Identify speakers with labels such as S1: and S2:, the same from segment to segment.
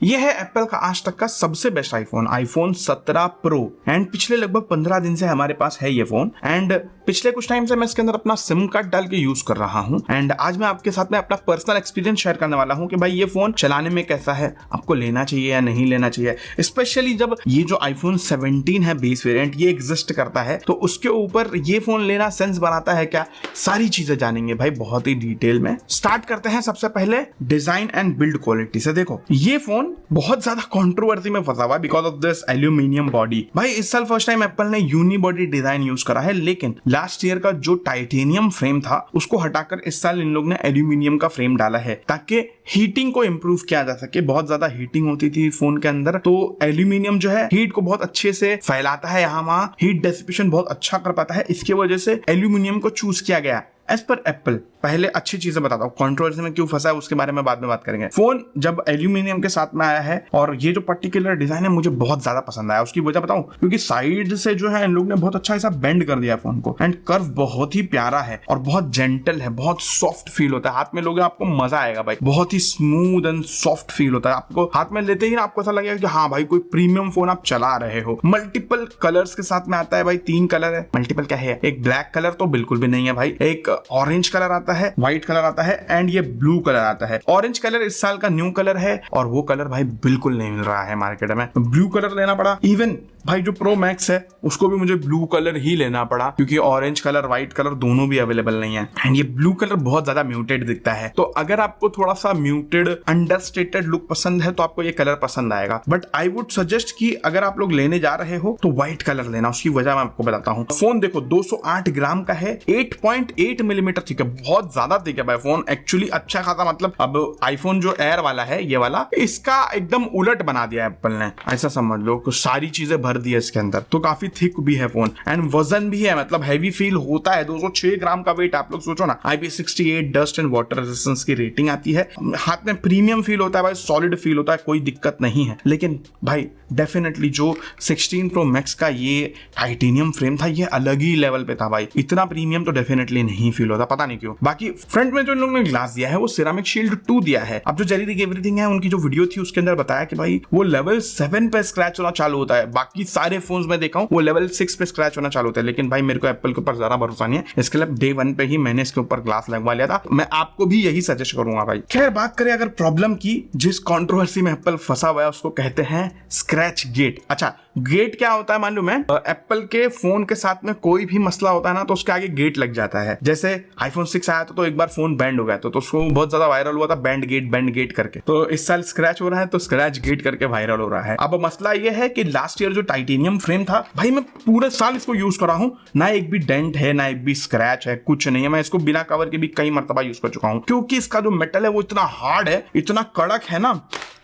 S1: ये है एप्पल का आज तक का सबसे बेस्ट आईफोन 17 प्रो एंड पिछले लगभग 15 दिन से हमारे पास है ये फोन एंड पिछले कुछ टाइम से मैं इसके अंदर अपना सिम कार्ड डाल के यूज कर रहा हूं एंड आज मैं आपके साथ में अपना पर्सनल एक्सपीरियंस शेयर करने वाला हूं कि भाई ये फोन चलाने में कैसा है, आपको लेना चाहिए या नहीं लेना चाहिए। स्पेशली जब ये जो आईफोन 17 है बेस वेरिएंट ये एग्जिस्ट करता है तो उसके ऊपर ये फोन लेना सेंस बनाता है क्या, सारी चीजें जानेंगे भाई बहुत ही डिटेल में। स्टार्ट करते हैं सबसे पहले डिजाइन एंड बिल्ड क्वालिटी से। देखो ये फोन बहुत ज्यादा कंट्रोवर्सी में फंसा हुआ है because of this aluminium body. भाई इस साल फर्स्ट टाइम एप्पल ने यूनी बॉडी डिजाइन यूज करा है, लेकिन लास्ट ईयर का जो टाइटेनियम फ्रेम था उसको हटाकर इस साल इन लोग ने एल्यूमिनियम का फ्रेम डाला है ताकि हीटिंग को इंप्रूव किया जा सके। बहुत ज्यादा हीटिंग होती थी फोन के अंदर, तो एल्यूमिनियम जो है हीट को बहुत अच्छे से फैलाता है, यहाँ वहां हीट डेसिपेशन बहुत अच्छा कर पाता है, इसकी वजह से एल्यूमिनियम को चूज किया गया एज पर एप्पल। पहले अच्छी चीजें बताता हूँ, कंट्रोवर्सी में क्यों फंसा है उसके बारे में बाद में बात करेंगे। फोन जब एल्यूमिनियम के साथ में आया है और ये जो पर्टिकुलर डिजाइन है मुझे बहुत ज्यादा पसंद आया। उसकी वजह बताऊं, क्योंकि साइड से जो है इन लोग ने बहुत अच्छा ऐसा बेंड कर दिया फोन को एंड कर्व बहुत ही प्यारा है और बहुत जेंटल है, बहुत सॉफ्ट फील होता है। हाथ में लोगे आपको मजा आएगा भाई, बहुत ही स्मूथ एंड सॉफ्ट फील होता है। आपको हाथ में लेते ही ना आपको ऐसा लगेगा कि हाँ भाई कोई प्रीमियम फोन आप चला रहे हो। मल्टीपल कलर्स के साथ में आता है भाई, 3 कलर है। मल्टीपल क्या है, एक ब्लैक कलर तो बिल्कुल भी नहीं है भाई, एक ऑरेंज कलर आता है, व्हाइट कलर आता है एंड ये ब्लू कलर आता है। ऑरेंज कलर इस साल का न्यू कलर है और वो कलर भाई बिल्कुल नहीं मिल रहा है मार्केट में, ब्लू कलर लेना पड़ा। इवन भाई जो प्रो मैक्स है उसको भी मुझे ब्लू कलर ही लेना पड़ा क्योंकि ऑरेंज कलर व्हाइट कलर दोनों भी अवेलेबल नहीं है एंड ये ब्लू कलर बहुत ज्यादा म्यूटेड दिखता है। तो अगर आपको थोड़ा सा म्यूटेड अंडरस्टेटेड लुक पसंद है तो आपको ये कलर पसंद आएगा, बट आई वुड सजेस्ट कि अगर आप लोग लेने जा रहे हो तो व्हाइट कलर लेना। उसकी वजह मैं आपको बताता हूँ। फोन देखो 208 ग्राम का है, 8.8 मिलीमीटर थिक है, बहुत ज्यादा थिक है भाई फोन एक्चुअली अच्छा खासा। मतलब अब आईफोन जो एयर वाला है ये वाला, इसका एकदम उलट बना दिया एप्पल ने, ऐसा समझ लो। सारी चीजें भर दी है इसके अंदर, तो काफी थिक भी है फोन एंड वजन भी है, मतलब हैवी फील होता है। 206 ग्राम का वेट, आप लोग सोचो ना। IP68 dust and water resistance की रेटिंग आती है। हाथ में प्रीमियम फील होता है भाई, सॉलिड फील होता है, कोई दिक्कत नहीं है। लेकिन भाई डेफिनेटली जो 16 प्रो मैक्स का ये टाइटेनियम फ्रेम था ये अलग ही लेवल पे था भाई, इतना प्रीमियम तो डेफिनेटली नहीं फील होता, पता नहीं क्यों। बाकी फ्रंट में जो इन लोगों ने ग्लास दिया है वो सिरामिक शील्ड 2 दिया है। अब जो जेरी एवरीथिंग है उनकी जो वीडियो थी उसके अंदर बताया कि भाई वो लेवल 7 पे स्क्रैच होना चालू होता है। बाकी सारे फोन्स में देखा हूं वो लेवल 6 पे स्क्रैच होना चालू होता है, लेकिन भाई मेरे को एप्पल के ऊपर ज्यादा भरोसा नहीं है, इसके लिए डे 1 पे ही मैंने इसके ऊपर ग्लास लगवा लिया था। मैं आपको भी यही सजेस्ट करूंगा भाई। खैर बात करें अगर प्रॉब्लम की, जिस कंट्रोवर्सी में एप्पल फंसा हुआ है उसको कहते हैं स्क्रैच गेट। अच्छा गेट क्या होता है मालूम है? एप्पल के फोन के साथ में कोई भी मसला होता है ना तो उसके आगे गेट लग जाता है। जैसे आईफोन 6 आया तो एक बार फोन बैंड हो गया तो उसको बहुत ज्यादा वायरल हुआ था बैंड गेट करके। तो इस साल स्क्रैच हो रहा है तो स्क्रैच गेट करके वायरल हो रहा है। अब मसला ये है कि लास्ट ईयर जो टाइटेनियम फ्रेम था भाई, मैं पूरे साल इसको यूज कर रहा हूं, ना एक भी डेंट है ना एक भी स्क्रैच है, कुछ नहीं है। मैं इसको बिना कवर के भी कई मरतबा यूज कर चुका हूं क्योंकि इसका जो मेटल है वो इतना हार्ड है, इतना कड़क है ना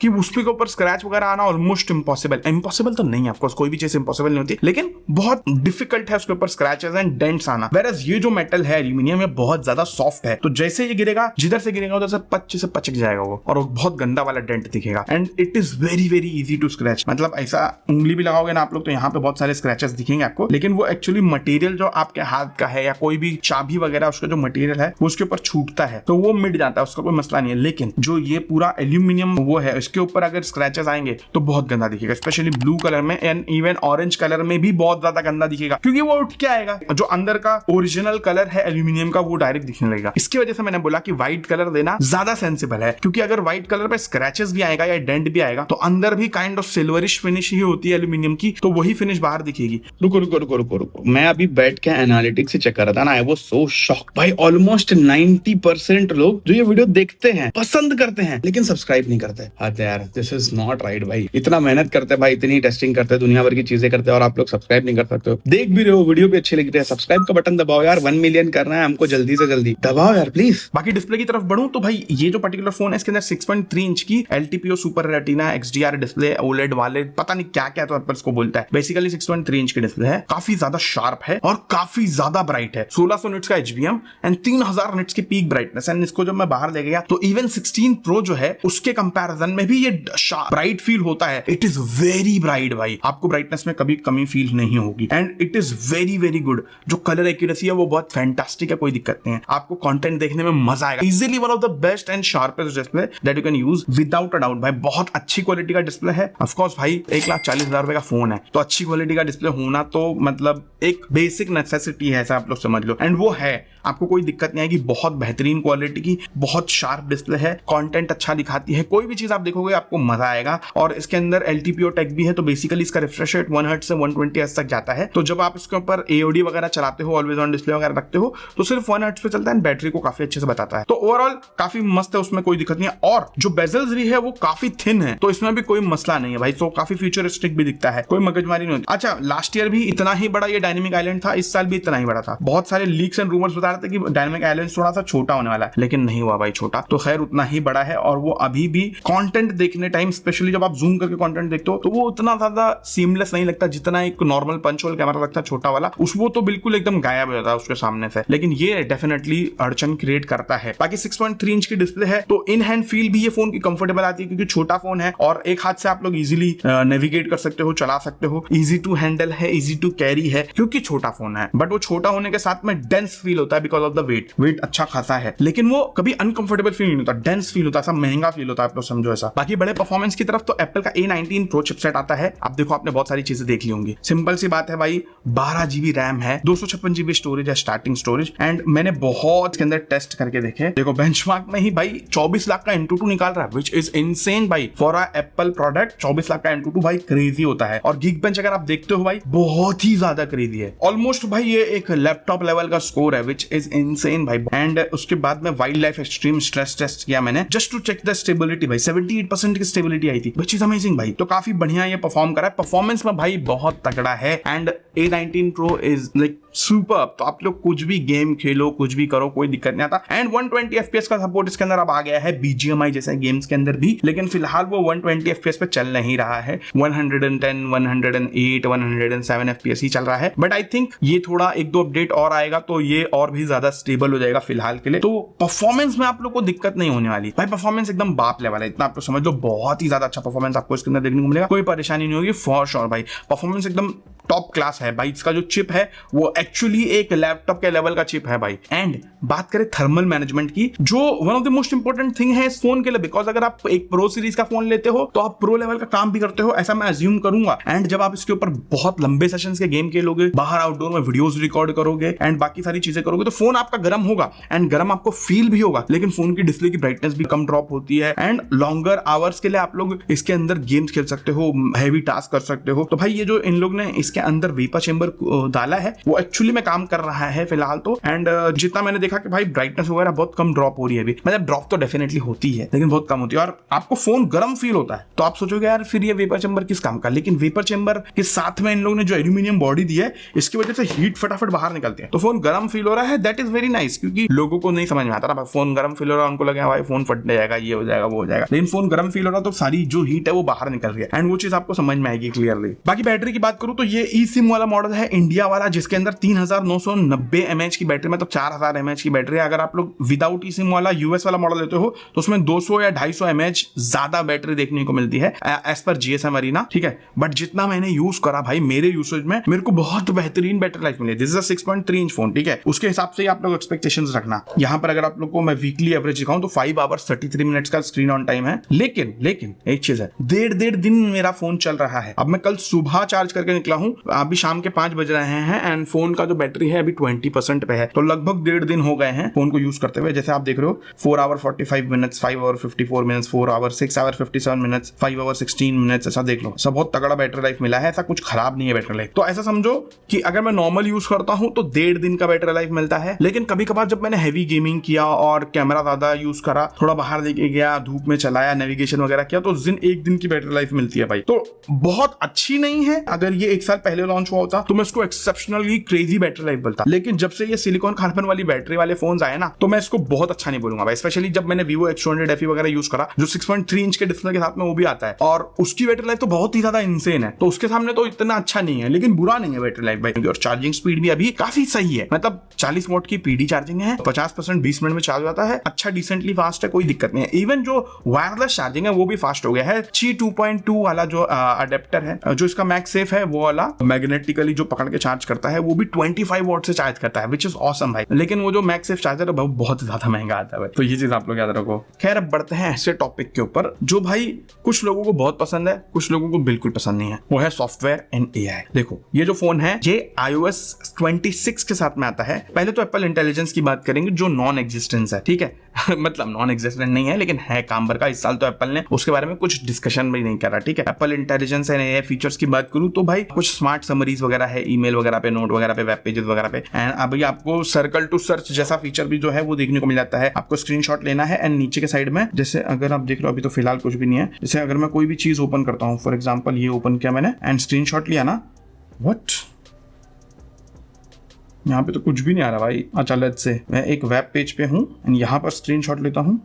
S1: कि उसके ऊपर स्क्रैच वगैरह आना ऑलमोस्ट इम्पॉसिबल तो नहीं है, ऑफ कोर्स कोई भी चीज इम्पॉसिबल नहीं होती, लेकिन बहुत डिफिकल्ट है उसके ऊपर स्क्रैचेस एंड डेंट्स आना। वेरएज ये जो मेटल है एल्यूमिनियम ये बहुत ज्यादा सॉफ्ट है, तो जैसे ये गिरेगा जिधर से गिरेगा उधर से पचक जाएगा वो और बहुत गंदा वाला डेंट दिखेगा and it is very easy to scratch. मतलब ऐसा उंगली भी लगाओगे ना आप लोग तो यहाँ पे बहुत सारे स्क्रैचेस दिखेंगे आपको, लेकिन वो एक्चुअली मटेरियल जो आपके हाथ का है या कोई भी चाबी वगैरह उसका जो मटेरियल है वो उसके ऊपर छूटता है तो वो मिट जाता है, उसका कोई मसला नहीं है। लेकिन जो ये पूरा एल्यूमिनियम वो है इसके ऊपर अगर स्क्रैचेस आएंगे तो बहुत गंदा दिखेगा, स्पेशली ब्लू कलर में एंड इवन ऑरेंज कलर में भी बहुत ज्यादा गंदा दिखेगा क्योंकि वो उठ के आएगा। जो अंदर का ओरिजिनल कलर है एल्यूमिनियम का वो डायरेक्ट दिखने लगेगा। इसकी वजह से मैंने बोला कि व्हाइट कलर देना ज्यादा सेंसिबल है, क्योंकि अगर व्हाइट कलर पे स्क्रैचेस भी आएगा या डेंट भी आएगा तो अंदर भी काइंड ऑफ सिल्वरिश फिनिश ही होती है एल्यूमिनियम की, तो वही फिनिश बाहर दिखेगी।
S2: रुको, मैं अभी बैठ के एनालिटिक्स से चेक कर रहा था ना, आई वाज सो शॉक्ड भाई। ऑलमोस्ट 90% लोग जो ये वीडियो देखते हैं पसंद करते हैं लेकिन सब्सक्राइब नहीं करते। हद यार, दिस इज नॉट राइट भाई। इतना मेहनत करते हैं भाई, इतनी टेस्टिंग करते हैं, दुनिया भर की चीजें करते हैं और आप लोग सब्सक्राइब नहीं कर सकते हो। देख भी रहे हो वीडियो भी अच्छी लग रही है, सब्सक्राइब का बटन दबाओ यार, 1 मिलियन करना है हमको, जल्दी से जल्दी दबाओ यार प्लीज।
S1: बाकी डिस्प्ले की तरफ बढ़ूं तो भाई ये जो पर्टिकुलर फोन है इसके अंदर 6.3 इंच की LTPO super retina XDR display, OLED वाले पता नहीं क्या क्या तो एप्पल इसको बोलता है, बेसिकली 6.3 इंच की डिस्प्ले है, काफी ज्यादा शार्प है और काफी ज्यादा ब्राइट है। 1600 निट्स का HBM एंड 3000 निट्स की पीक ब्राइटनेस एंड इसको जब मैं बाहर ले गया तो इवन 16 प्रो जो है उसके कंपैरिजन में भी ये ब्राइट फील होता है। इट इज वेरी ब्राइट भाई, आपको ब्राइटनेस में कभी कमी फील नहीं होगी and it is very very good. जो कलर एक्यूरेसी है वो बहुत फैंटास्टिक है, कोई दिक्कत नहीं है, आपको कंटेंट देखने में मजा आएगा। Easily one of the best and sharpest display that you can use without a doubt भाई। बहुत अच्छी क्वालिटी का डिस्प्ले है। ऑफ कोर्स भाई 1,40,000 रुपए का फोन है तो अच्छी क्वालिटी का डिस्प्ले होना तो मतलब एक बेसिक नेसेसिटी है, ऐसा आप लोग समझ लो, एंड वो है। आपको कोई दिक्कत नहीं आएगी, बहुत बेहतरीन क्वालिटी की, बहुत शार्प डिस्प्ले है, कंटेंट अच्छा दिखाती है, कोई भी चीज आप देखोगे आपको मजा आएगा। और इसके अंदर LTPO टेक भी है, तो बेसिकली इसका रिफ्रेश रेट 1 हर्ट्ज से 120 हर्ट्ज तक जाता है। तो जब आप इसके ऊपर AOD वगैरह चलाते हो, ऑलवेज ऑन डिस्प्ले वगैरह रखते हो, तो सिर्फ 1 हर्ट्ज पे चलता है, बैटरी को काफी अच्छे से बताता है। तो ओवरऑल काफी मस्त है, उसमें कोई दिक्कत नहीं है। और जो बेजल्स भी है वो काफी थिन है, तो इसमें भी कोई मसला नहीं है भाई। तो काफी फ्यूचरिस्टिक भी दिखता है, कोई मगजमारी नहीं होती। अच्छा, लास्ट ईयर भी इतना ही बड़ा ये डायनेमिक आइलैंड था, इस साल भी इतना ही बड़ा था। बहुत सारे लीक्स एंड रूमर्स बता रहे थे कि डायनेमिक आइलैंड थोड़ा सा छोटा होने वाला है, लेकिन नहीं हुआ भाई छोटा, तो खैर उतना ही बड़ा है। और वो अभी भी कंटेंट देखने टाइम, स्पेशली जब आप जूम करके कंटेंट देखते हो, तो वो उतना ज्यादा सीमलेस नहीं लगता जितना एक नॉर्मल पंच होल कैमरा लगता है छोटा वाला। वो तो बिल्कुल एकदम गायब हो जाता है उसके सामने से, लेकिन ये डेफिनेटली अड़चन क्रिएट करता है। बाकी 6.3 इंच की डिस्प्ले है, तो इन हैंड फील भी ये फोन की कंफर्टेबल आती है, क्योंकि छोटा फोन है और एक हाथ से आप लोग इजीली नेविगेट कर सकते हो, चला सकते हो, इजी टू हैंडल है, इजी टू कैरी है, क्योंकि छोटा फोन है। बट वो छोटा होने के साथ में डेंस फील होता है बिकॉज ऑफ द वेट अच्छा खासा है, लेकिन वो कभी अनकंफर्टेबल फील नहीं होता, डेंस फील होता है, सब महंगा फील होता है, आप लोग समझो ऐसा। बाकी बड़े परफॉर्मेंस की तरफ तो एप्पल का A19 Pro चिपसेट आता है। अब देखो, आपने बहुत सारी चीजें देख ली होंगी, सिंपल सी बात है भाई, 12 GB रैम है, 256 GB स्टोरेज है, स्टार्टिंग स्टोरेज। एंड मैंने बहुत इसके अंदर टेस्ट करके देखे, देखो बेंचमार्क में ही भाई 24 लाख का Antutu निकाल रहा है, विच इज इनसेन भाई for a Apple product. 24 lakh का Antutu भाई क्रेजी होता है। और Geekbench अगर आप देखते हो भाई, बहुत ही ज्यादा क्रेजी है, ऑलमोस्ट भाई ये एक लैपटॉप लेवल का स्कोर है, विच इज इनसेन भाई। एंड उसके बाद में wild life extreme stress test किया मैंने, just to check the stability भाई, 78% की स्टेबिलिटी आई थी, विच इज अमेजिंग भाई। तो काफी बढ़िया ये परफॉर्म करा है, परफॉर्मेंस में भाई बहुत तगड़ा है। And A19 Pro is like super. तो आप लोग कुछ भी गेम खेलो, कुछ भी करो, कोई दिक्कत नहीं आता। एंड 120 FPS का सपोर्ट इसके अंदर अब आ गया है, BGMI जैसे गेम्स के अंदर भी, लेकिन फिलहाल वो 120 FPS पे चल नहीं रहा है, 110, 108, 107 FPS ही चल रहा है। बट आई थिंक ये थोड़ा 1-2 अपडेट और आएगा तो ये और भी ज्यादा स्टेबल हो जाएगा फिलहाल के लिए। तो परफॉर्मेंस में आप लोग को दिक्कत नहीं होने वाली भाई, परफॉर्मेंस एकदम बाप लेवल है, इतना आप लोग समझ लो। बहुत ही ज्यादा अच्छा परफॉर्मेंस आपको इसके अंदर देखने को मिलेगा, कोई परेशानी नहीं होगी फॉर श्योर भाई। परफॉर्मेंस एकदम टॉप क्लास है भाई। इसका जो चिप है वो एक्चुअली एक लैपटॉप के लेवल का चिप है भाई। एंड बात करें थर्मल मैनेजमेंट की, जो one of the most important thing है इस फोन के लिए, बिकॉज अगर आप एक प्रो सीरीज का फोन लेते हो तो आप प्रो लेवल का काम भी करते हो, ऐसा मैं अज्यूम करूंगा। एंड जब आप इसके ऊपर बहुत लंबे सेशंस के गेम खेलोगे, बाहर आउटडोर में वीडियोस रिकॉर्ड करोगे एंड बाकी सारी चीजें करोगे, तो फोन आपका गर्म होगा एंड गर्म आपको फील भी होगा, लेकिन फोन की डिस्प्ले की ब्राइटनेस भी कम ड्रॉप होती है। एंड लॉन्गर आवर्स के लिए आप लोग इसके अंदर गेम्स खेल सकते हो, हैवी टास्क कर सकते हो। तो भाई ये जो इन लोग ने इसके अंदर वेपर चेंबर डाला है वो एक्चुअली में काम कर रहा है फिलहाल तो। एंड जितना मैंने देखा कि भाई ब्राइटनेस वगैरह बहुत कम ड्रॉप हो रही है अभी, मतलब ड्रॉप तो डेफिनेटली होती है लेकिन बहुत कम होती है, और आपको फोन गर्म फील होता है। तो आप सोचोगे यार फिर ये वेपर चेंबर किस काम का, लेकिन वेपर चेंबर के साथ में इन लोगों ने जो एल्यूमिनियम बॉडी दी है इसकी वजह से हीट फटाफट बाहर निकलती है, तो फोन गर्म फील हो रहा है। दैट इज वेरी नाइस, क्योंकि लोगों को नहीं समझ में आता ना, फोन गर्म फील हो रहा है, उनको लगा भाई फोन फट जाएगा, ये हो जाएगा, वो हो जाएगा, लेकिन फोन गर्म फील हो रहा है तो सारी जो हीट है वो बाहर निकल रही है एंड वो चीज आपको समझ में आएगी क्लियरली। बाकी बैटरी की बात करूं तो ये eSIM वाला मॉडल है इंडिया वाला, जिसके अंदर 3990 mAh की बैटरी, मतलब 4000 mAh की बैटरी है। अगर आप लोग विदाउट eSIM वाला US वाला मॉडल लेते हो तो उसमें 200 या 250 mAh ज्यादा बैटरी देखने को मिलती है एज पर GSM अरीना, ठीक है। बट जितना मैंने यूज करा भाई, मेरे यूसेज में मेरे को बहुत बेहतरीन बैटरी लाइफ मिली। This is a 6.3 inch phone, ठीक है, उसके हिसाब से आप लोग एक्सपेक्टेशंस रखना। यहाँ पर अगर आप लोग को मैं वीकली एवरेज दिखाऊं तो 5 hours 33 मिनट्स का स्क्रीन ऑन टाइम है, लेकिन एक चीज है, डेढ़ दिन मेरा फोन चल रहा है। अब मैं कल सुबह चार्ज करके निकला हूं, अभी शाम के 5 बज रहे हैं एंड फोन का जो बैटरी है अभी 20% पे है, तो लगभग 1.5 दिन हो गए हैं फोन को यूज करते हुए। जैसे आप देख रहे हो 4 hour 45 minutes, 5 hour 54 minutes, 4 hour 6 hour 57 minutes, 5 hour 16 minutes, ऐसा देख लो, सब बहुत तगड़ा बैटरी लाइफ मिला है, ऐसा कुछ खराब नहीं है बैटरी लाइफ। तो ऐसा समझो कि अगर मैं नॉर्मल यूज करता हूं तो 1.5 दिन का बैटरी लाइफ मिलता है, लेकिन कभी कभार जब मैंने हैवी गेमिंग किया और कैमरा ज्यादा यूज करा, थोड़ा बाहर लेके गया, धूप में चलाया, नेविगेशन वगैरह किया, तो उस दिन 1 दिन की बैटरी लाइफ मिलती है भाई। तो बहुत अच्छी नहीं है, अगर ये 1 साल पहले लॉन्च हुआ होता तो मैं इसको एक्सेप्शनली क्रेजी बैटरी लाइफ बोलता, लेकिन जब से ये सिलिकॉन कार्बन वाली बैटरी वाले फोन्स आए ना, तो मैं इसको बहुत अच्छा नहीं बोलूंगा भाई। स्पेशली जब मैंने Vivo X200 FE वगैरह यूज करा, जो 6.3 इंच के डिस्प्ले के साथ में वो भी आता है, और उसकी बैटरी लाइफ तो बहुत ही ज्यादा इंसेन है, तो उसके सामने तो इतना अच्छा नहीं है, लेकिन बुरा नहीं है बैटरी लाइफ भाई। और चार्जिंग स्पीड भी अभी काफी सही है, मतलब 40 वॉट की PD चार्जिंग है, 50% 20 मिनट में चार्ज हो जाता है, अच्छा डिसेंटली फास्ट है, कोई दिक्कत नहीं है। इवन जो वायरलेस चार्जिंग है वो भी फास्ट हो गया है। Qi 2.2 वाला जो अडेप्टर अडेप्टर है। जो इसका मैगसेफ है वो वाला मैग्नेटिकली जो पकड़ के चार्ज करता है वो भी 25 वॉट से चार्ज करता है, विच इज ऑसम भाई। लेकिन वो जो मैगसेफ चार्जर है बहुत ज्यादा महंगा आता है भाई, तो ये चीज आप लोग याद रखो। खैर अब बढ़ते हैं ऐसे टॉपिक के ऊपर जो भाई कुछ लोगों को बहुत पसंद है, कुछ लोगों को बिल्कुल पसंद नहीं है, वो है सॉफ्टवेयर एंड एआई। देखो ये जो फोन है ये iOS 26 के साथ में आता है। पहले तो एप्पल इंटेलिजेंस की बात करेंगे जो नॉन एग्जिस्टेंस है, ठीक है मतलब नॉन एग्जिस्टेंट नहीं है लेकिन है काम भर का। इस साल तो एप्पल ने उसके बारे में कुछ डिस्कशन भी नहीं करा, ठीक है। Apple intelligence and AI features की बात करूं तो भाई कुछ स्मार्ट समरीज वगैरह है ईमेल वगैरह पे, नोट वगैरह पे, वेब पेजेस वगैरह पे। एंड अभी आपको सर्कल टू सर्च जैसा फीचर भी जो है वो देखने को मिल जाता है। आपको स्क्रीनशॉट लेना है एंड नीचे के साइड में जैसे अगर आप देख लो अभी तो फिलहाल कुछ भी नहीं है। जैसे अगर मैं कोई भी चीज ओपन करता हूँ, फॉर एग्जाम्पल ये ओपन किया मैंने एंड स्क्रीनशॉट लिया ना, व्हाट यहाँ पे तो कुछ भी नहीं आ रहा भाई। अच्छा लेट्स से मैं एक वेब पेज पे हूँ एंड यहाँ पर स्क्रीनशॉट लेता हूँ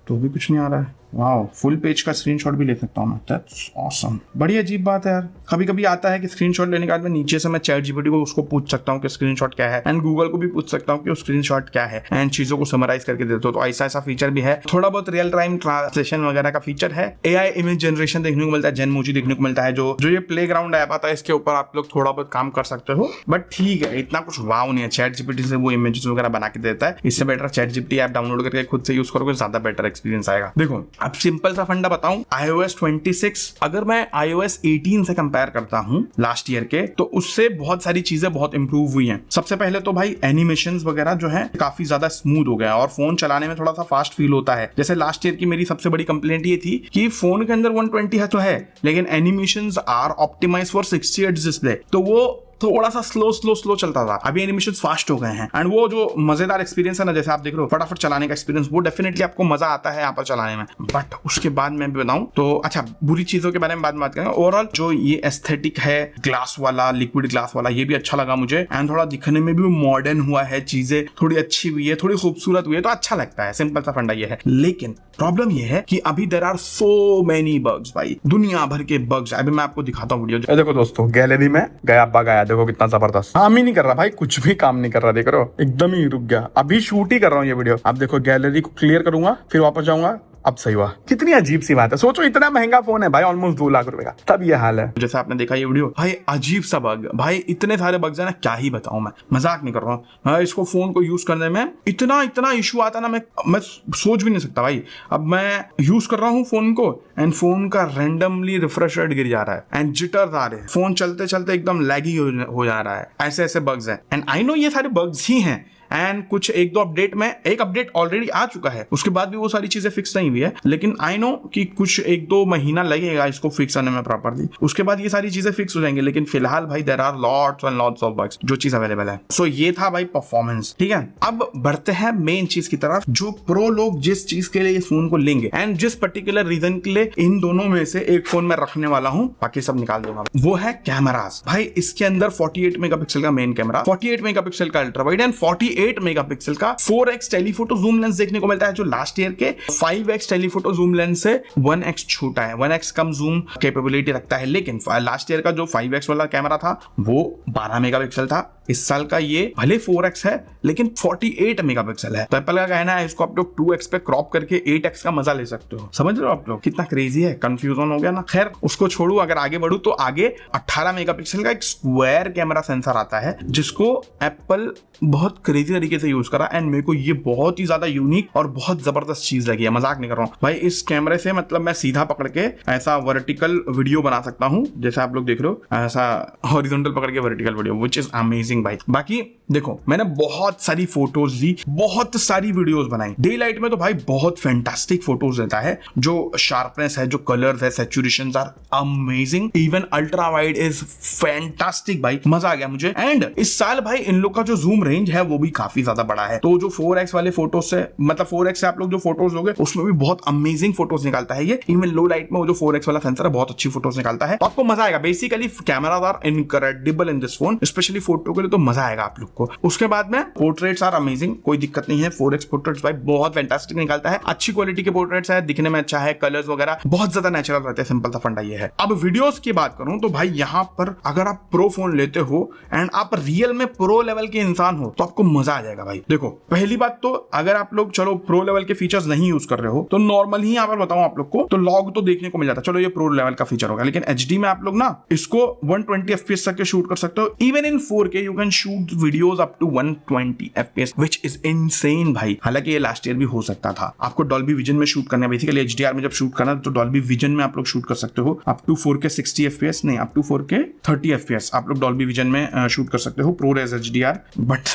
S1: तो भी कुछ नहीं आ रहा है। वाओ, फुल पेज का स्क्रीनशॉट भी ले सकता हूँ मैं, दैट्स ऑसम। बड़ी अजीब बात है यार। कभी कभी आता है कि स्क्रीनशॉट लेने के बाद में नीचे से मैं चैट जीपीटी को उसको पूछ सकता हूँ कि स्क्रीनशॉट क्या है एंड गूगल को भी पूछ सकता हूँ कि वो स्क्रीनशॉट क्या है एंड चीजों को समराइज करके देता हूँ। तो ऐसा फीचर भी है। थोड़ा बहुत रियल टाइम ट्रांसलेशन वगैरह का फीचर है। एआई इमेज जनरेशन देखने को मिलता है, जेनमोजी देखने को मिलता है। जो ये प्लेग्राउंड ऐप आता है इसके ऊपर आप लोग थोड़ा बहुत काम कर सकते हो, बट ठीक है इतना कुछ वाव नहीं है। चैट जीपीटी से वो इमेजेस वगैरह बना के देता है, इससे better chat GPT app download करके खुद से यूज करोगे, ज्यादा बेटर एक्सपीरियंस आएगा। देखो अब सिंपल सा फंडा बताऊं, iOS 26 अगर मैं iOS 18 से कंपेयर करता हूं लास्ट ईयर के, तो उससे बहुत सारी चीजें बहुत इंप्रूव हुई हैं। सबसे पहले तो भाई एनिमेशंस वगैरह जो है काफी ज्यादा स्मूथ हो गया और फोन चलाने में थोड़ा सा फास्ट फील होता है। जैसे लास्ट ईयर की मेरी सबसे बड़ी कंप्लेंट ये थी कि फोन के अंदर 120 है तो है लेकिन animations are optimised for 60 hertz display, तो वो थोड़ा सा स्लो चलता था। अभी एनिमेशन फास्ट हो गए हैं एंड वो जो मजेदार एक्सपीरियंस है ना, जैसे आप देख रहे हो फटाफट चलाने का एक्सपीरियंस, वो डेफिनेटली आपको मजा आता है यहाँ पर चलाने में। बट उसके बाद मैं भी बताऊं तो अच्छा बुरी चीजों के बारे में बाद में बात करेंगे। ओवरऑल जो ये एस्थेटिक है ग्लास वाला, लिक्विड ग्लास वाला, ये भी अच्छा लगा मुझे एंड थोड़ा दिखने में भी मॉडर्न हुआ है, चीजें थोड़ी अच्छी हुई है, थोड़ी खूबसूरत हुई है, तो अच्छा लगता है। सिंपल सा फंडा ये है। लेकिन प्रॉब्लम ये है कि अभी there are so many bugs भाई, दुनिया भर के बग्स। अभी मैं आपको दिखाता हूँ वीडियो। देखो दोस्तों, गैलरी में गया बग आया, देखो कितना जबरदस्त। काम ही नहीं कर रहा भाई, कुछ भी काम नहीं कर रहा, देख रहे हो एकदम ही रुक गया। अभी शूट ही कर रहा हूँ ये वीडियो। अब देखो गैलरी को क्लियर करूंगा फिर वापस जाऊंगा, अब सही हुआ। कितनी अजीब सी बात है, सोचो इतना महंगा फोन है भाई, ऑलमोस्ट 2 लाख रुपए का, तब ये हाल है। जैसे आपने देखा ये वीडियो भाई, अजीब सा बग भाई, इतने सारे बग्स है ना, क्या ही बताऊं मैं, मजाक नहीं कर रहा हूँ। इसको फोन को यूज करने में इतना इशू आता ना, मैं सोच भी नहीं सकता भाई। अब मैं यूज कर रहा हूँ फोन को एंड फोन का रैंडमली रिफ्रेश रेट गिर जा रहा है एंड जिटर्स आ रहे हैं, फोन चलते चलते एकदम लैगी हो जा रहा है। ऐसे बग्स हैं एंड आई नो ये सारे बग्स ही हैं एंड कुछ एक दो अपडेट में, एक अपडेट ऑलरेडी आ चुका है, उसके बाद भी वो सारी चीजें फिक्स नहीं हुई है। लेकिन आई नो कि कुछ 1-2 महीना लगेगा इसको फिक्स करने में प्रॉपर्ली, उसके बाद ये सारी चीजें फिक्स हो जाएंगे। लेकिन फिलहाल भाई there are lots and lots of bugs जो चीज अवेलेबल है। सो ये था भाई परफॉर्मेंस, ठीक है। अब बढ़ते हैं मेन चीज की तरफ, जो प्रो लोग जिस चीज के लिए इस फोन को लेंगे एंड जिस पर्टिकुलर रीजन के लिए इन दोनों में से एक फोन में रखने वाला हूं, बाकी सब निकाल दूंगा। वो है कैमरास भाई। इसके अंदर 48 मेगापिक्सल का मेन कैमरा, 48 मेगापिक्सल का अल्ट्रा वाइड एंड 48 मेगापिक्सल का 4x टेलीफोटो जूम लेंस देखने को मिलता है, जो लास्ट ईयर के 5x टेलीफोटो जूम लेंस से 1x छोटा है, 1x कम जूम कैपेबिलिटी रखता है। लेकिन लास्ट ईयर का जो 5x वाला कैमरा था वो 12 मेगापिक्सल था। इस साल का ये भले 4x है लेकिन 48 मेगापिक्सल है। तो एप्पल का कहना है इसको आप लोग 2x पे क्रॉप करके 8x का मजा ले सकते हो। समझ रहे हो आप लोग कितना क्रेजी है, कंफ्यूजन हो गया ना। खैर उसको छोड़ू, अगर आगे बढ़ू तो आगे 18 मेगापिक्सल का एक स्क्वायर कैमरा सेंसर आता है जिसको एप्पल बहुत क्रेजी तरीके से यूज करा एंड मेरे को ये बहुत ही ज्यादा यूनिक और बहुत जबरदस्त चीज लगी है, मजाक नहीं कर रहा हूँ भाई। इस कैमरे से मतलब मैं सीधा पकड़ के ऐसा वर्टिकल वीडियो बना सकता हूँ, जैसे आप लोग देख रहे हो, ऐसा हॉरिजॉन्टल पकड़ के vertical video, which is amazing भाई। बाकी देखो मैंने बहुत सारी फोटोज ली, बहुत सारी वीडियोस बनाई। डे लाइट में तो भाई बहुत फैंटास्टिक फोटोज देता है, जो शार्पनेस है, जो कलर्स है, saturations are amazing, even ultra wide is fantastic भाई, मजा आ गया मुझे। एंड इस साल भाई इन लोग का जो जूम रेंज है वो भी काफी ज्यादा बड़ा है, तो जो 4x वाले फोटोज से, मतलब 4x से आप लोग जो फोटोज लोगे उसमें भी बहुत अमेजिंग फोटोज निकालता है ये। इवन लो लाइट में वो जो 4x वाला सेंसर है बहुत अच्छी फोटोज निकालता है, तो आपको मजा आएगा। Basically cameras are incredible in this phone, specially photo के लिए तो मजा आएगा आप लोग को। उसके बाद में पोर्ट्रेट्स आर अमेजिंग, कोई दिक्कत नहीं है। 4x पोर्ट्रेट्स भाई बहुत फैंटास्टिक निकालता है, अच्छी क्वालिटी के पोर्ट्रेट्स है, दिखने में अच्छा है, कलर्स वगैरह बहुत ज्यादा नेचुरल रहते हैं। सिंपल सा फंडा ये है। अब वीडियोस की बात करूं तो भाई यहाँ पर अगर आप प्रो फोन लेते हो एंड आप रियल में प्रो लेवल के इंसान हो तो आपको मजा आ जाएगा भाई। देखो पहली बात तो अगर आप लोग चलो प्रो लेवल के फीचर्स नहीं यूज कर रहे हो तो नॉर्मल ही यहाँ पर बताऊं आप लोग को तो लॉग तो देखने को मिल जाता है, चलो ये प्रो लेवल का फीचर होगा, लेकिन एचडी में आप लोग ना इसको 120 एफपीएस तक के शूट कर सकते हो। Even in 4K you can shoot videos up to 120 FPS which is insane भाई। हालांकि ये लास्ट ईयर भी हो सकता था। आपको डॉल्बी विजन में शूट करना है, बेसिकली एचडीआर में जब शूट करना है तो डॉल्बी विजन में आप लोग शूट कर सकते हो अप टू 4K 60 एफपीएस, नहीं अप टू 4K 30 एफपीएस आप लोग डॉल्बी विजन में शूट कर सकते हो प्रोरेज एचडीआर। बट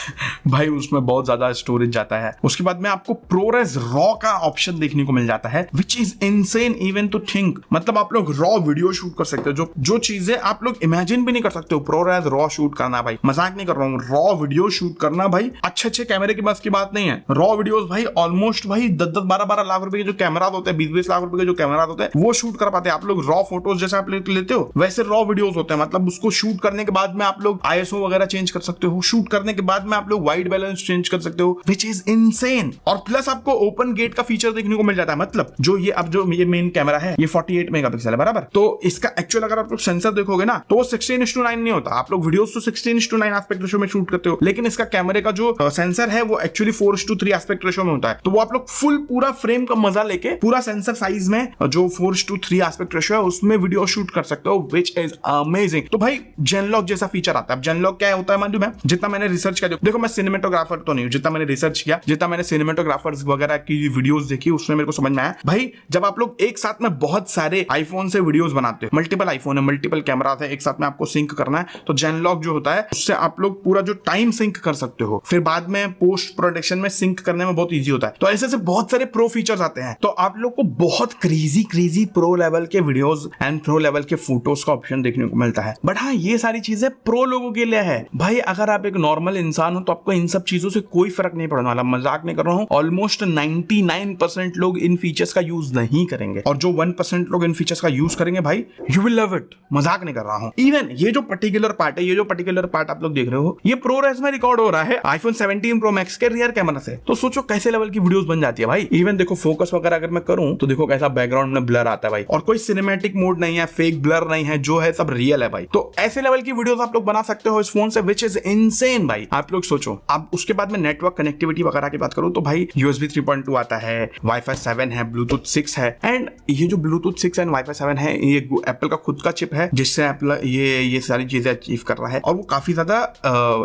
S1: भाई उसमें बहुत ज्यादा स्टोरेज जाता है। उसके बाद में आपको प्रोरेज रॉ का ऑप्शन देखने को मिल जाता है which is insane even to think. मतलब आप लोग रॉ वीडियो शूट कर सकते हो, जो चीजें आप लोग इमेजिन भी नहीं कर सकते हो। प्रोरेज रॉ शूट करना भाई, मजाक नहीं कर रहा हूँ, रॉ वीडियो शूट करना भाई अच्छे कैमरे की बस की बात नहीं है। रॉ वीडियोस भाई ऑलमोस्ट भाई 10-12 लाख रुपए के जो कैमरा होते हैं, 20 लाख रुपए के जो कैमरा होते हैं वो शूट कर पाते हैं। आप लोग रॉ फोटोज जैसे आप लेते हो वैसे रॉ वीडियोस होते हैं। मतलब उसको शूट करने के बाद में आप लोग आईएसओ वगैरह चेंज कर सकते हो, शूट करने के बाद में आप लोग वाइट बैलेंस चेंज कर सकते हो विच इज इनसेन। और प्लस आपको ओपन गेट का फीचर देखने को मिल जाता है। मतलब जो ये मेन कैमरा है ये 48 मेगापिक्सल है बराबर, तो इसका एक्चुअल अगर आप लोग सेंसर देखोगे ना तो वो 16:9 नहीं होता। आप लोग वीडियोस तो 16:9 एस्पेक्ट रेशियो में शूट करते हो, लेकिन इसका कैमरे का जो सेंसर है वो एक्चुअली 4:3 एस्पेक्ट रेशियो में होता है। तो वो आप लोग फुल पूरा फ्रेम का मजा लेके पूरा सेंसर साइज में जो 4:3 एस्पेक्ट रेशियो है उसमें वीडियो शूट कर सकते हो विच इज अमेजिंग। तो भाई जेनलॉक जैसा फीचर आता है। जेनलॉक क्या होता है मालूम है? जितना मैंने रिसर्च किया, देखो मैं सिनेमेटोग्राफर तो नहीं हूं, जितना मैंने रिसर्च किया, जितना मैंने सिनेमेटोग्राफर्स वगैरह की वीडियोस देखी उसमें मेरे को समझ में आया भाई जब आप लोग एक साथ में बहुत सारे आईफोन से वीडियोस बनाते हो, मल्टीपल आईफोन है, मल्टीपल कैमरा है, एक साथ में आपको सिंक करना है, तो जेनलॉक जो होता है उससे आप लोग पूरा जो टाइम सिंक कर सकते हो, फिर बाद में पोस्ट प्रोडक्शन में सिंक करने में बहुत इजी होता है। तो ऐसे से बहुत सारे प्रो फीचर्स आते हैं। तो आप लोग को बहुत क्रेजी प्रो लेवल के वीडियोस एंड प्रो लेवल के फोटोज का ऑप्शन देखने को मिलता है। बट हाँ ये सारी चीजें प्रो लोगों के लिए है भाई। अगर आप एक नॉर्मल इंसान हो तो आपको इन सब चीजों से कोई फर्क नहीं पड़ने वाला, मजाक नहीं कर रहा हूं। ऑलमोस्ट 99% लोग इन फीचर्स का यूज नहीं करेंगे और जो 1% लोग इन फीचर्स का यूज करेंगे भाई यू विल लव इट, मजाक नहीं कर रहा हूं। इवन ये जो पर्टिकुलर पार्ट है, ये जो पर्टिकुलर पार्ट आप लोग देख रहे हो ये प्रोरेस में रिकॉर्ड हो रहा है आईफोन 17 प्रो मैक्स के रियर कैमरा से। तो सोचो कैसे लेवल की वीडियोस बन जाती है भाई। इवन देखो फोकस वगैरह अगर मैं करूं तो देखो कैसा बैकग्राउंड में ब्लर आता है भाई, और कोई सिनेमैटिक मोड नहीं है, फेक ब्लर नहीं है, जो है सब रियल है भाई। तो ऐसे लेवल की वीडियोस आप लोग बना सकते हो इस फोन से विच इज इनसेन भाई। आप लोग सोचो। अब उसके बाद में नेटवर्क कनेक्टिविटी वगैरह की बात करूं तो भाई USB 3.2 आता है, Wi-Fi 7 है, Bluetooth 6 है। एंड ये जो Bluetooth 6 एंड Wi-Fi 7 है ये एप्पल का खुद का चिप है जिससे एप्पल ये सारी चीजें अचीव कर रहा है, और वो काफी ज्यादा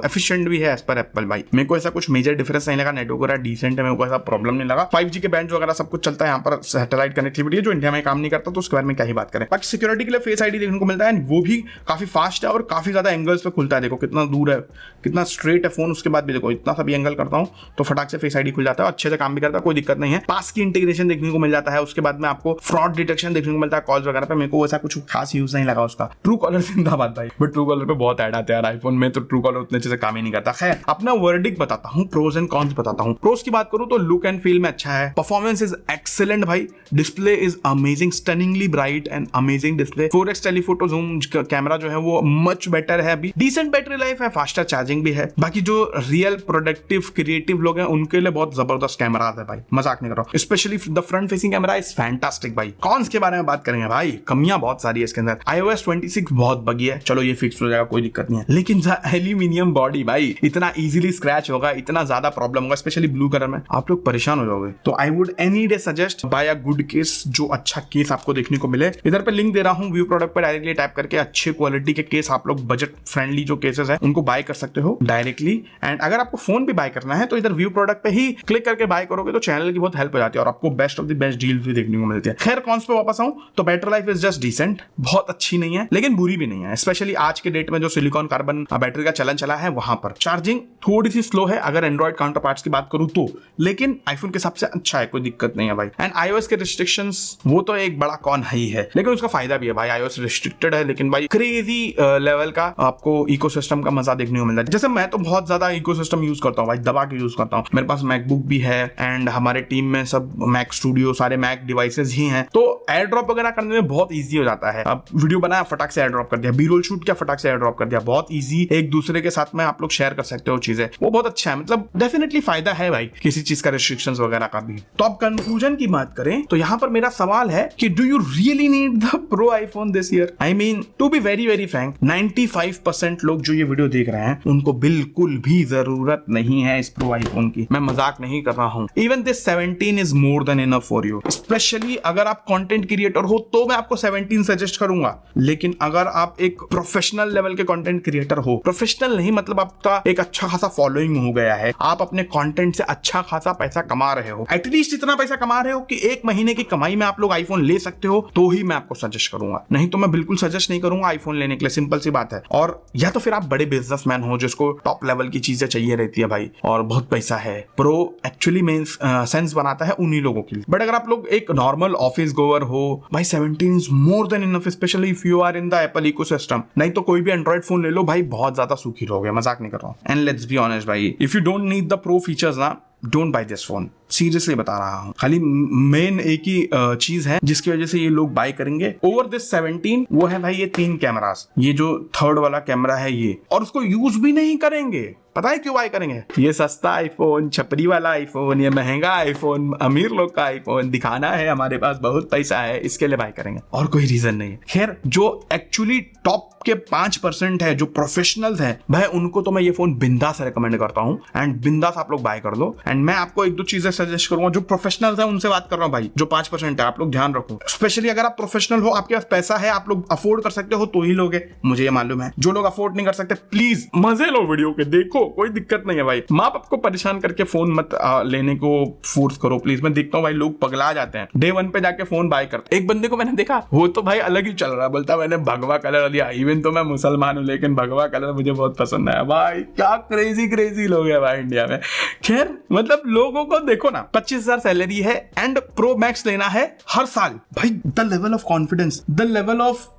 S1: एफिशिएंट भी है एज पर एप्पल भाई। मेरे को ऐसा कुछ मेजर डिफरेंस नहीं लगा, नेटवर्क वगैरह डिसेंट है, मेरे को ऐसा प्रॉब्लम नहीं लगा। 5G के बैंड वगैरह सब कुछ चलता है यहाँ पर। सैटेलाइट कनेक्टिविटी है जो इंडिया में काम नहीं करता तो उसके बारे में क्या ही बात करें। बाकी सिक्योरिटी के लिए फेस आईडी देखने को मिलता है, वो भी काफी फास्ट है और काफी ज्यादा एंगल्स पे खुलता है। देखो कितना दूर है, कितना स्ट्रेट है फोन, उसके बाद भी देखो इतना सा भी एंगल करता हूं तो फटाक से फेस आईडी खुल जाता है, अच्छे से काम भी करता है, कोई दिक्कत नहीं है। पास की इंटीग्रेशन देखने को मिल जाता है। उसके बाद में आपको फ्रॉड डिटेक्शन देखने को मिलता है कॉल्स वगैरह पे। मेरे को ऐसा कुछ खास यूज नहीं लगा उसका। ट्रू कॉलर जिंदाबाद भाई, बट ट्रू कॉलर पे बहुत ऐड आते हैं यार आईफोन में, तो ट्रू कॉलर उतने अच्छे से काम ही नहीं करता। खैर अपना वर्डिक्ट बताता हूं, प्रोज एंड कॉन्स बताता हूं। प्रोज की बात करूं तो लुक एंड फील में अच्छा है, परफॉर्मेंस इज एक्सीलेंट भाई, display is amazing, stunningly bright and amazing display. 4x telephoto zoom camera जो है वो मच बेटर है अभी, डिसेंट बैटरी लाइफ है, फास्टर चार्जिंग भी है। बाकी जो रियल प्रोडक्टिव क्रिएटिव लोग हैं उनके लिए बहुत जबरदस्त कैमरा है भाई, मजाक नहीं कर रहा हूं। Specially the front facing camera is fantastic भाई। कॉन्स के बारे में बात करेंगे भाई, कमियां बहुत सारी है इसके अंदर। iOS 26 बहुत बगी है, चलो ये फिक्स हो जाएगा, कोई दिक्कत नहीं है, लेकिन एल्यूमिनियम बॉडी भाई इतना इजीली स्क्रैच होगा, इतना ज्यादा प्रॉब्लम होगा, स्पेशली ब्लू कलर में, आप लोग परेशान हो जाओगे। तो I would any day suggest buy a good case, जो अच्छा केस आपको देखने को मिले। इधर पे लिंक दे रहा हूं, व्यू प्रोडक्ट पे डायरेक्टली टैप करके अच्छे क्वालिटी के केस आप लोग बजट फ्रेंडली जो केसेस है उनको बाय कर सकते हो डायरेक्टली। एंड अगर आपको फोन भी बाय करना है तो इधर व्यू प्रोडक्ट पे ही क्लिक करके बाय करोगे तो चैनल की बहुत हेल्प हो जाती है और आपको best of the best deals भी देखने को मिलती है। खैर कॉन्स पे वापस आऊं तो battery life is just decent, बहुत अच्छी नहीं है लेकिन बुरी भी नहीं है, स्पेशली आज के डेट में जो सिलिकॉन कार्बन बैटरी का चलन चला है वहां पर। चार्जिंग थोड़ी सी स्लो है अगर एंड्रॉइड काउंटर पार्ट्स की बात करूं तो, लेकिन आईफोन के हिसाब से अच्छा है, कोई दिक्कत नहीं है भाई। एंड iOS के रिस्ट्रिक्शंस वो तो एक बड़ा कॉन ही है, लेकिन उसका फायदा भी है भाई। iOS रिस्ट्रिक्टेड है लेकिन भाई क्रेजी लेवल का आपको इकोसिस्टम का मजा देखने को मिलता है। जैसे मैं तो बहुत ज्यादा इकोसिस्टम यूज करता हूँ भाई, दबा के यूज करता हूँ। मेरे पास मैकबुक भी है एंड हमारे टीम में सब मैक स्टूडियो सारे मैक डिवाइसेस ही हैं, तो एयर ड्रॉप वगैरह करने में बहुत ईजी हो जाता है। अब वीडियो बनाया फटाक से एयर ड्रॉप कर दिया, बी रोल शूट किया फटाक से एयर ड्रॉप कर दिया, बहुत ईजी, एक दूसरे के साथ में आप लोग शेयर कर सकते हो चीजें, वो बहुत अच्छा है। मतलब डेफिनेटली फायदा है भाई किसी चीज का रिस्ट्रिक्शंस वगैरह का भी। तो अब कंक्लूजन की बात करें तो यहाँ पर मेरा सवाल है कि do you really need the pro iPhone this year? I mean to be very very frank, 95% लोग जो ये वीडियो देख रहे हैं उनको बिल्कुल भी जरूरत जरूरत नहीं है इस प्रो आईफोन की, मैं मजाक नहीं कर रहा हूं। Even this 17 is more than enough for you. Specially अगर आप कंटेंट क्रिएटर हो तो मैं आपको 17 सजेस्ट करूंगा, लेकिन अगर आप एक प्रोफेशनल लेवल के कंटेंट क्रिएटर हो, प्रोफेशनल नहीं मतलब आपका एक अच्छा खासा फॉलोइंग हो गया है, आप अपने कंटेंट से अच्छा खासा पैसा कमा रहे हो, एटलीस्ट इतना पैसा कमा रहे हो कि एक महीने की कमाई में आप लोग आईफोन ले सकते हो, तो ही मैं आपको सजेस्ट करूंगा। नहीं तो मैं बिल्कुल सजेस्ट नहीं करूंगा आईफोन लेने के लिए, सिंपल सी बात है। और या तो फिर आप बड़े बिजनेसमैन हो जिसको टॉप लेवल की चीजें चाहिए रहती है भाई, और बहुत पैसा है। प्रो एक्चुअली मींस सेंस बनाता है उन्हीं लोगों के लिए। बट अगर आप लोग एक नॉर्मल ऑफिस गोअर हो भाई, 17 is more than enough, specially if you are in the Apple ecosystem. नहीं तो कोई भी एंड्रॉइड फोन ले लो भाई, बहुत ज्यादा सुखी रहोगे, मजाक नहीं कर रहा हूँ। एंड लेट्स बी ऑनेस्ट भाई, if you don't need the pro features ना, don't buy this phone, seriously बता रहा हूं। खाली मेन एक ही चीज है जिसकी वजह से ये लोग बाय करेंगे ओवर दिस 17, वो है भाई ये 3 कैमरास, ये जो थर्ड वाला कैमरा है ये, और उसको यूज भी नहीं करेंगे। पता है क्यों बाय करेंगे? ये सस्ता आईफोन, छपरी वाला आईफोन, ये महंगा आईफोन, अमीर लोग का आईफोन, दिखाना है हमारे पास बहुत पैसा है, इसके लिए बाय करेंगे, और कोई रीजन नहीं है। खैर, जो एक्चुअली टॉप के 5% है, जो प्रोफेशनल्स हैं भाई, उनको तो मैं ये फोन बिंदास रेकमेंड करता हूं, एंड बिंदास आप लोग बाय कर दो। एंड मैं आपको 1-2 चीजें सजेस्ट करूंगा। जो प्रोफेशनल्स हैं उनसे बात कर रहा हूं भाई, जो 5% है आप लोग ध्यान रखो। स्पेशली अगर आप प्रोफेशनल हो, आपके पास पैसा है, आप लोग अफोर्ड कर सकते हो तो ही लोगे, मुझे ये मालूम है। जो लोग अफोर्ड नहीं कर सकते, प्लीज मजे लो वीडियो के, देखो, कोई दिक्कत नहीं है भाई। माँ बाप को परेशान करके फोन मत लेने को फोर्स करो प्लीज। मैं देखता हूँ भाई लोग पगला जाते हैं, डे 1 पे जाके फोन बाय करते। एक बंदे को मैंने देखा, वो तो भाई अलग ही चल रहा है, बोलता मैंने भगवा कलर लिया, इवन तो मैं मुसलमान हूं लेकिन भगवा कलर मुझे बहुत पसंद आया। भाई क्या क्रेजी लोग हैं भाई इंडिया में। खैर, मतलब लोगों को देखो ना, 25,000 सैलरी है एंड प्रो मैक्स लेना है हर साल भाई। The level of confidence, the level of,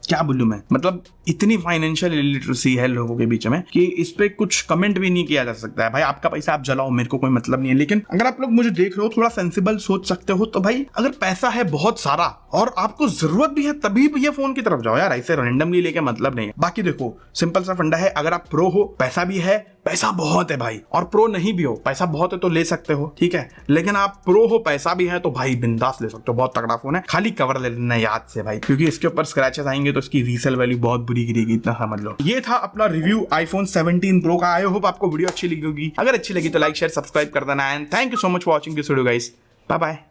S1: क्या बोलूं मैं, मतलब इतनी फाइनेंशियल इलिटरेसी है लोगों के बीच में कि इस पे कुछ कमेंट भी नहीं किया जा सकता है। भाई आपका पैसा आप जलाओ, मेरे को कोई मतलब नहीं है, लेकिन अगर आप लोग मुझे देख रहे हो, थोड़ा सेंसिबल सोच सकते हो, तो भाई अगर पैसा है बहुत सारा और आपको जरूरत भी है, तभी ये फोन की तरफ जाओ यार, ऐसे रैंडमली लेके मतलब नहीं है। बाकी देखो, सिंपल सा फंडा है, अगर आप प्रो हो, पैसा भी है, पैसा बहुत है भाई, और प्रो नहीं भी हो, पैसा बहुत है तो ले सकते हो, ठीक है, लेकिन आप प्रो हो, पैसा भी है, तो भाई बिंदास ले सकते हो, बहुत तगड़ा फोन है। खाली कवर ले लेना याद से भाई, क्योंकि इसके ऊपर स्क्रैचेस आएंगे तो इसकी रीसेल वैल्यू बहुत बुरी गिरेगी, इतना समझ लो। ये था अपना रिव्यू आईफोन 17 प्रो का। आई होप आपको वीडियो अच्छी लगी होगी। अगर अच्छी लगी तो लाइक, शेयर, सब्सक्राइब कर देना, and thank you so much for watching this video guys. Bye bye.